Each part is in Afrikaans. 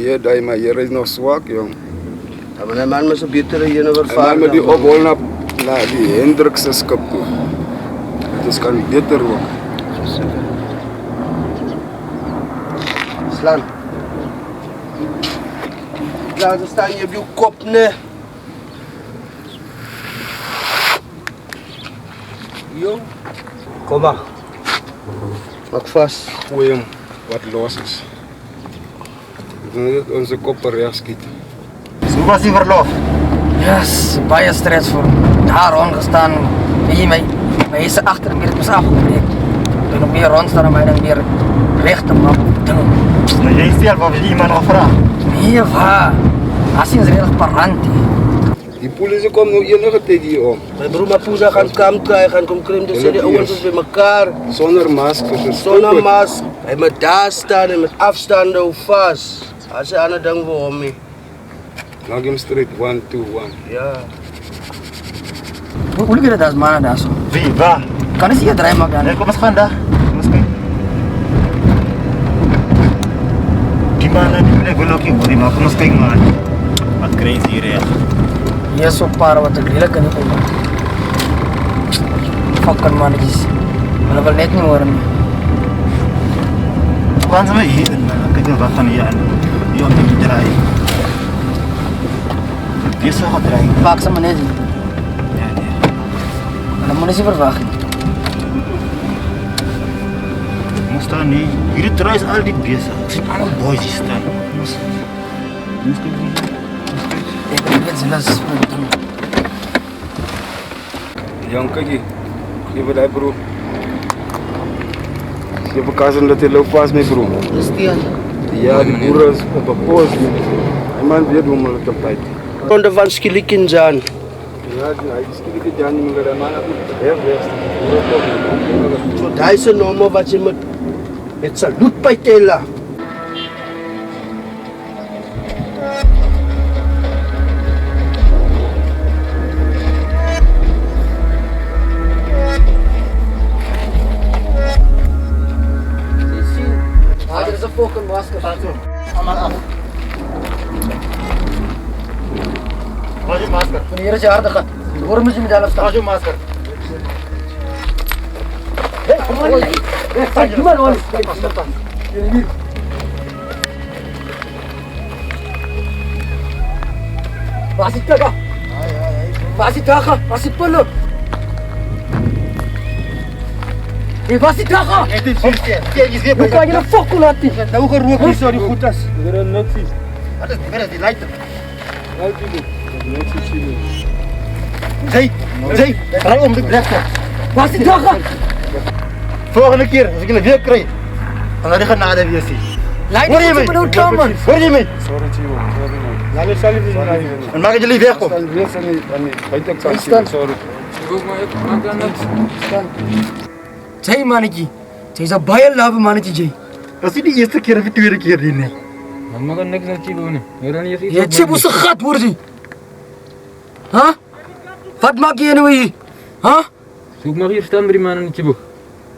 hier, maar hier is nog zwak, jong. Ja, maar die man moet zo beter hier naar En dan varen. met die ophol naar die Hendrikse skip toe. Dus kan beter ook. Slaan. Slaan, ze staan je op je kop, nee. Jong. Kom maar. Maak vast. Gooi hem wat los is. Onze kop er recht schieten. Hoe was die verlof? Yes, baie stressvol. Daar rondgestaan. Weet je, mijn eerste achtermiddel is afgebreekt. Toen nog meer rondstaan en mij dan weer recht te maken. Maar jij zelf of je iemand gevraagd? Nee, waar? Als je is redelijk parant. Die politie komt nu enige tijd hier om. Mijn broer Mapuza gaan kamp krijgen, kom krim, dus die ouders bij elkaar. Zonder masker. Zonder mask. Hij moet daar staan en met afstanden vast. Als je aan het denken voor me. Maak hem straight 1, 2, 1. Ja. Hoe liggen dat als mannen daar zo? Wie, waar? Kan eens hier draaien maken? Nee, kom eens gaan daar. Kom eens kijken. Die mannen die willen ook niet worden, maar kom eens kijken man. Wat krijg je hier echt? Hier is zo'n paar wat ik lelijk kan niet komen. Fucking mannetjes. Maar dat wil net niet worden. Gaan ze maar hier in man. Kijk eens wat gaan hier aan. Hier om te draaien. Die is zo gaan draaien. Pak ze maar net. Ja, nee. Maar dan moet je verwachten. Moest daar niet. Hier draai is al die bezig. Ik zie alle boys hier staan. Moest kijken. Ik weet ze les. Jong, kijk hier. Geef het uit, bro. Je hebt elkaar dat hij loopt vast mee, bro. Dus die Ja, die boeren is op een poos. En man weet hoe moeilijk het tijd. ronde van Skilikin zijn. Ja, hij is niet de Jan, maar de man heeft het heel Zo daar is een nummer wat je met salut bij tellen. Ah, dit is een fucking masker. Allemaal af. Waar is je masker? Van hier is je harde gat. Waarom moet je met zelf Waar staan? is je masker? Hé, kom maar hier. Hé, doe maar hoor. Hier. Waar zit dat? Waar zit dat? Waar zit Polo? Hé, waar zit dat? Het is hier. Kijk eens weer Hoe kan je een fokkel laten? Nou gerook niet zo die goed is. Er is niks. Wat is die lighter? Niks zien. Zee, draai om de blijf. Waar zit dat? Volgende keer, als ik een weer krijg, dan ga ik genade weer zien. Leid Hoor je me mij? op een klaar man. Hoor je mij? Sorry, Chivo. Sorry, man. Ja, nee, zal je niet naar hier. Dan maak ik jullie weg, kom. Wees er niet. Weet ik kan Staan. sorry. Jay mannetje. Jay is een baie love mannetje Jay. Dat is niet de eerste keer of de tweede keer die nee. Mama kan niks naar Chibo nie. Je Chibo se gat hoor jy. Huh? Wat maak jy nou hier? Huh? Zoek maar hier staan by die man in Chibo.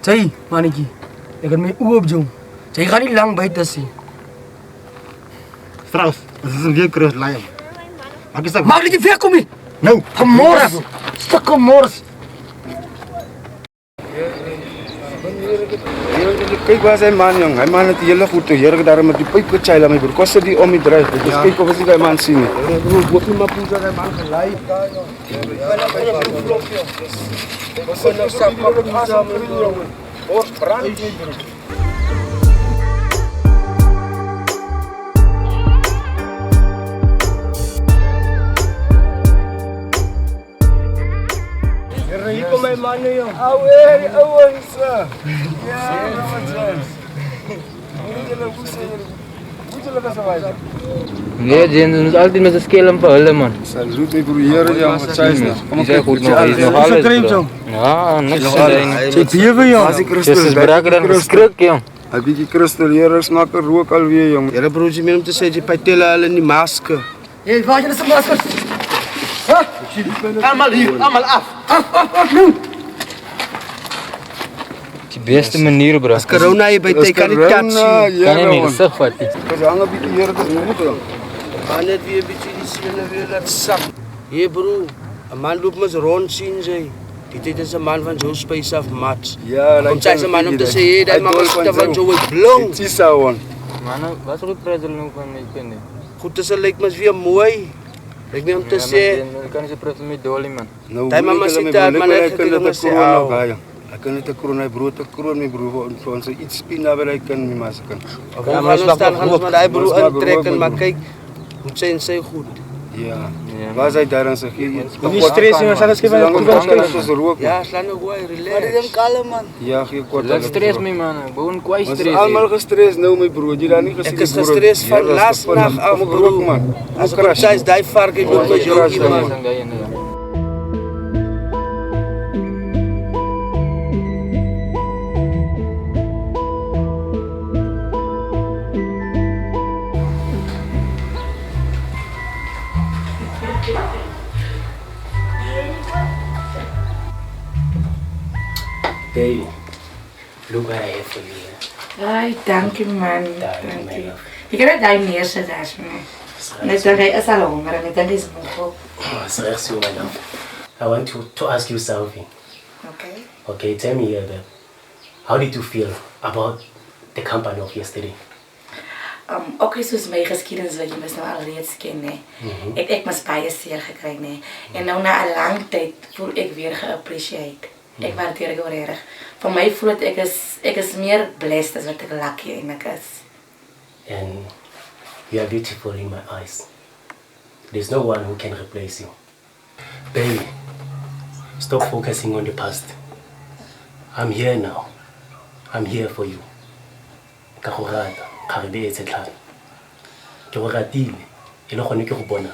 Jay mannetjie. Ek het my oë op jou. Jy gaan nie lang buite sien. Strauss, dat is een weer kruis lijn. Maak eens dat. Maak net jy wegkom hier. Nou, Gemors. Stuk gemors. Kijk waar zijn man, jong. Hij man het hele goed te hier daar met die pijp gechaila met broer. Kost die om die drijf. Dus kijk of die man zien. Broer, wat die Mapuza die man gelijk daar joh. Wat is nou sap Mapuza broer? Hoor, brand. Hier kom mijn mannen joh. Ouwe, ouwens. Ja, wat zijn. Moet je lekker zo wijzen. Nee, James, ons altyd met 'n skelm vir hulle man. Salut my broer, hier jong, wat zijn nou? Kom kyk goed nog, hy is nog alles. Ja, niks te doen. Sy bewe jong. As ek Dis is braker dan geskrik jong. Hy bietjie kristal hier smaak rook alweer jong. Jelle broertje meer om te zeggen, bij tellen hulle die masker. Jy waar jy is 'n masker. allemaal hier, allemaal af. Af nu. Die beste manier, bro. As corona jy by jy kan nie touch nie. Kan jy nie gesig vat nie. Dis hang 'n bietjie hier, dit is moeilik dan. Maar net weer 'n bietjie die siele weer laat sak. Hey bro, 'n man loop mos rond sien jy. Dit is 'n man van Joe Space of Mats. Ja, Kom sy 'n man om te sê, hey, daai man is van Joe Blong. Dis so on. Man, wat goed pryse hulle nou van my ken nie. Goed, dis lyk mos weer mooi. Ek meen om te sê, Ek kan nie se prys met Dolly man. Nou, Daai mamma sit daar, maar net gekry om te sê, au. Ek kan net 'n kroon, hy brood te kroon my broer vir ons iets spin daar by hy kan my mas kan. Gaan ons maar daai broer intrek en maar kyk hoe sy en sy goed. Ja. Was hy daar aan sy gee? Nie stres nie, maar sal skep Lang ons rook. Ja, slaan nou gooi, relax. Kalm man. Ja, gee kort. Ek stres my man. Ek woon kwai Ons stres. is almal gestres nou my broer. Jy daar nie gesien Ek is gestres van laas nag af broer man. As ek sê daai varkie loop met jou iemand. Baby, look what I have for you. Ai, dankie man. Dankie, Dankie. my love. Jy kan dit daai neersit daar vir my. Net dan hy is al honger en dit is moeg. Oh, it's reg so, my love. I want to ask you something. Okay. Okay, tell me here, babe. How did you feel about the company of yesterday? Ook is soos my geskiedenis wat jy mis nou al reeds ken, né. Ek mos baie seer gekry, né. En nou na 'n lang tyd voel ek weer geappreciate. Ek waardeer dit regtig. Vir my voel dit ek is meer blessed as wat ek lucky eintlik is. And you are beautiful in my eyes. There's no one who can replace you. Baby, stop focusing on the past. I'm here now. I'm here for you. Ka go rata, ga re beetse tlhano. Ke go ratile, e le gone ke go bona.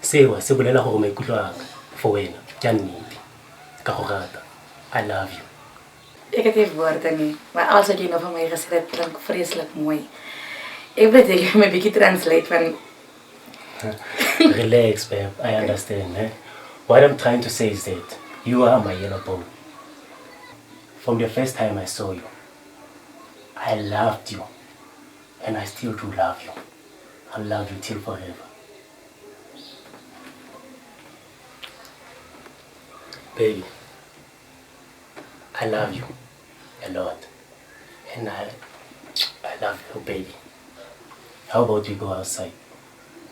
Seo se bolela gore maikutlo a ka for wena, ke a nnete. Ka go rata. I love you. Ek het nie woorde nie, maar alles wat jy nou van my gesê het, klink vreeslik mooi. Ek weet ek moet 'n bietjie translate van Relax, babe. I understand. Eh? What I'm trying to say is that you are my yellow bone. From the first time I saw you, I loved you. And I still do love you. I'll love you till forever. Baby, I love you a lot. And I love you, baby. How about we go outside?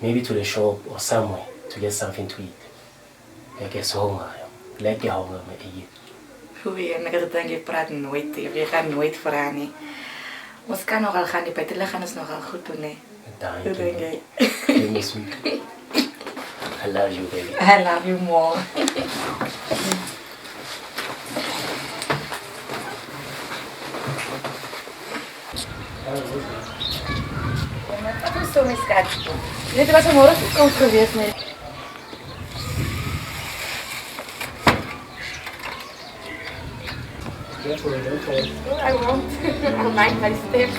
Maybe to the shop or somewhere to get something to eat. Ek is honger. Lekker honger met eet. Goeie, en ek het gedink jy praat nooit, jy gaan nooit vooraan nie. Ons kan nogal gaan, die buitenlig gaan ons nogal goed doen, hè. Dank Hoe denk je. jy? You miss me. I love you, baby. I love you more. Wat is so my skat? Dit was môre so koud geweest, nee. I won't. I'll mind my step.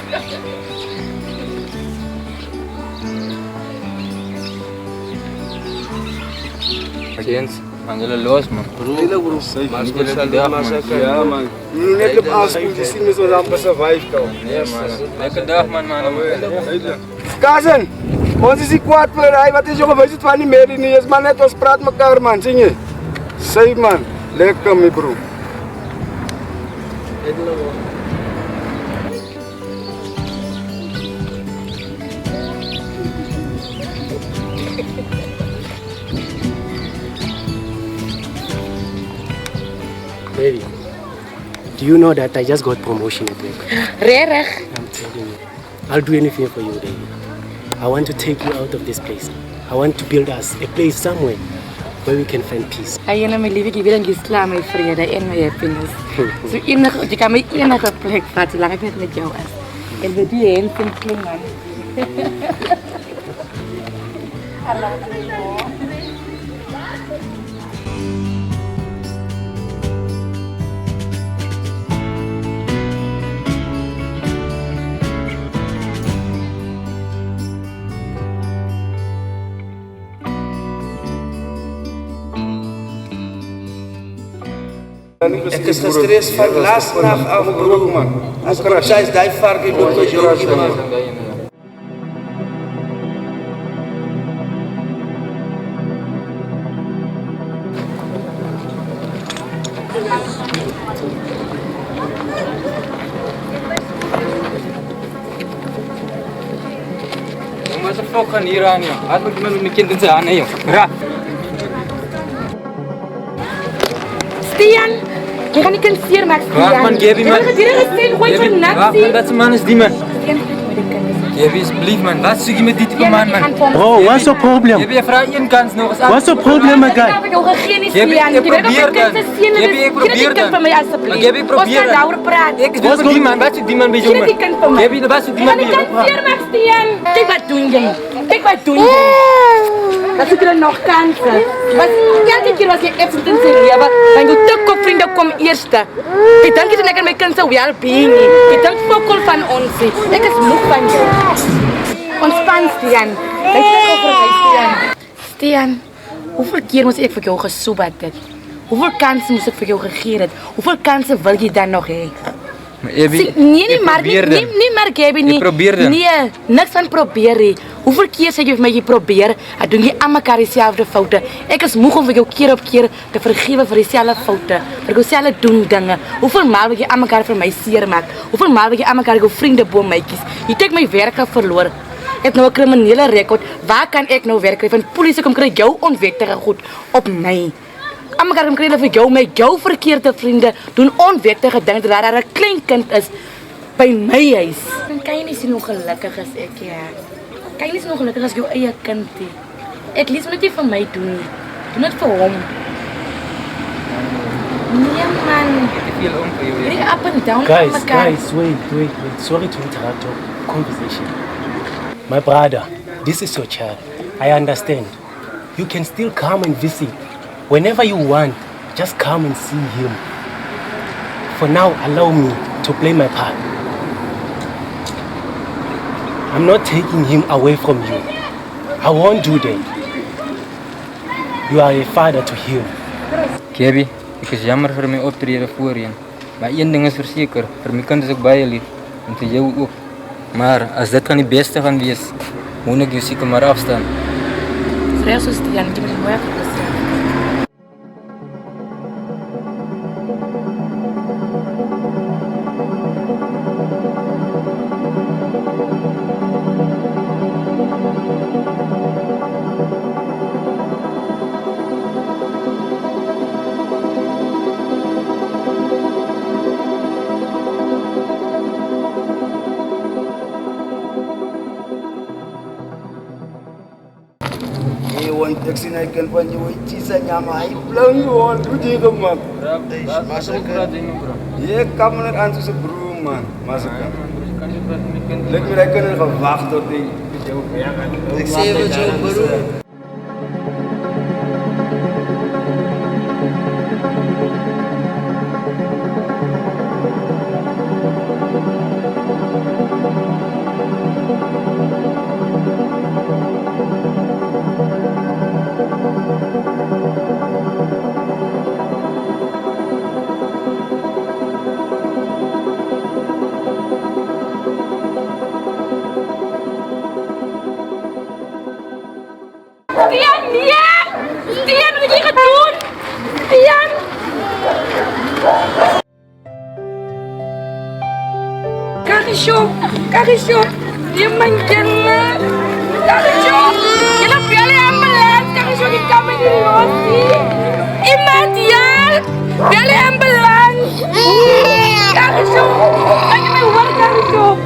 Jens, man hulle los man. Hele bro, maar spesiaal die massa kan. Ja man. Jy net op aanspoel, jy sien mens ons amper survive kou. Nee man. Lekker dag man man. Cousin, ons is nie kwaad vir hy, wat is jou gewys het van die Mary nie, is maar net ons praat mekaar man, sien jy? Sê man, lekker my bro. Baby, do you know that I just got promotion at work? Regtig? I'm telling you. I'll do anything for you, baby. I want to take you out of this place. I want to build us a place somewhere where we can find peace. Ay, my liefie, wil ek islam my vrede en my happiness. So enige, jy kan my enige plek vat solank ek net met jou is. En vir die hen kan klim man. I love you more. Ek is gestres van laas nag af, bro. As ek sê daai varkie loop met jou, man. Mas een fok gaan hier aan, joh. Had moet met mijn kind in zijn handen, joh. Ra. Stian, jy gaan nie kan seer maak, Stian. Wacht, man, Gaby, man. Jy het gesê, gooi van Wacht, naksie. man, dat is man is die, man. Stian, geef my die kinders. Gaby, alsjeblieft, man. Laat zoek je met die type Stian, man, jy man. gaan vir ons- Bro, wat is het probleem? Gaby, je vraagt één kans nog eens. Wat is het probleem, my Ik guy? heb jou gegeen, Gaby, Stian. ik Jy weet ook probeer my kind dan. se seun is. Gaby, ik probeer Gee die kind dan. van my asseblief. Maar Gaby, ik probeer Ons gaan dan. daaroor praat. Ik wil die man, wat is die man bij jou, Gee man? die kind van my. Gaby, wat is die Jy man gaan bij die jou? kind seer maak, Stian. Kijk wat doen jy. Kijk wat doen jy. Dat is er nog kansen. Was elke keer was jy absent in sy lewe, dan jou tukkoffriende kom eerste. Ek dink jy net aan my kind se well-being nie. Ek dink fokol van ons nie. Ek is moeg van jou. Ontspan, Stian. Jy sê over my, Stian. Stian, hoeveel keer moes ek vir jou gesoebat het? Hoeveel kansen moes ek vir jou gegee het? Hoeveel kansen wil jy dan nog hê? Maar Gaby, Nee, maar nie maar Gaby nie. Jy probeerde. Nee, niks van probeer nie. Hoeveel keer sê jy vir my jy probeer, dan doen jy aan mekaar dieselfde foute. Ek is moeg om vir jou keer op keer te vergewe vir dieselfde foute, vir dieselfde doen dinge. Hoeveel maal wil jy aan mekaar vir my seer maak? Hoeveel maal wil jy aan mekaar jou vriende boom my kies? Jy het my werk verloor. Ek het nou 'n kriminele rekord. Waar kan ek nou werk kry? Van polisie kom kry jou onwettige goed op my. Almekaar kom kry hulle vir jou met jou verkeerde vriende doen onwettige dinge terwyl daar 'n klein kind is by my huis. Dan kan jy nie sien hoe gelukkig is ek ja. Kan jy nie sien hoe gelukkig is jou eie kind nie. Ek lief net nie vir my doen nie. Doen dit vir hom. Nee man. ik wil om voor jou. Hierdie up and down Guys, van mekaar. wait. Sorry to interrupt your conversation. My brother, this is your child. I understand. You can still come and visit. Whenever you want, just come and see him. For now, allow me to play my part. I'm not taking him away from you. I won't do that. You are a father to him. Gaby, ik is jammer voor mijn optreden voorheen. Maar één ding is verzeker, voor mijn kind is ook bij je lief. En voor jou ook. Maar als dit kan die beste gaan wees, moet ik je zeker maar afstaan. Vrees so Stian, jy moet mooi oppas. Want ek sien hy kind van jou cheese nyama hy bling hoor hoe jy kom man. Jy kom net aan soos 'n broer man. Maar se kan. Let my daai kinders gewag tot die jou werk aan. Ek sê wat jou, bro. Stian, nee! Stian, wat het jy gedoen? Stian! Kagisho! Nee, mijn kinderen! Kagisho! Je hebt jullie ambulance! Kagisho, die kan me niet lossen! Iemand, ja! Jullie ambulance! Kagisho! Kan je mij horen, Kagisho?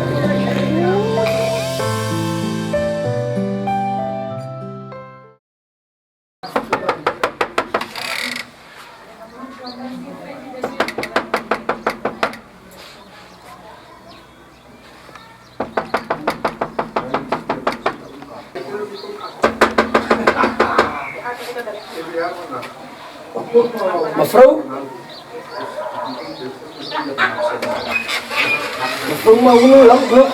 Mevrouw? Mevrouw, maar hoe lang nog?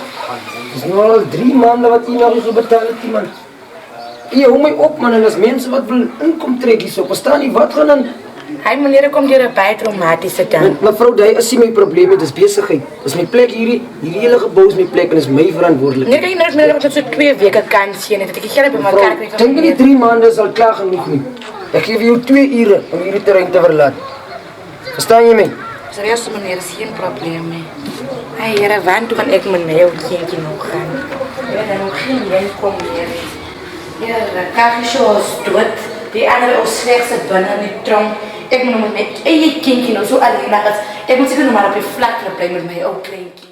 Het is nu al 3 maanden wat hier nog zo betaald heeft, man. Hou mij op, man. En als mensen wat willen inkomen trekken, zo. Verstaan niet wat gaan dan? Hy meneer kom deur 'n baie traumatische dan. Mevrou, dit is nie my probleem, dit is besigheid. Dis my plek hierdie hele gebou is my plek en is my verantwoordelikheid. Nee, kijk, nou dat so 2 weke kans hier, dat ek geld by mekaar kry van Dink jy die 3 maande is al klaar genoeg nie? Ek gee vir jou 2 ure om hierdie terrein te verlaat. Verstaan jy my? Serieus meneer, is geen probleem nie. Hey, here, want toe gaan ek met my ou kindjie nog gaan. Ja, dan nog geen mens kom meer nie. Ja, Kagisho is dood. Die ander ou slegste binne in die tronk. Ek moet nog met my eie kindjie nou so alleen as ek moet seker nog maar op die vlak bly met my ou kleintjie.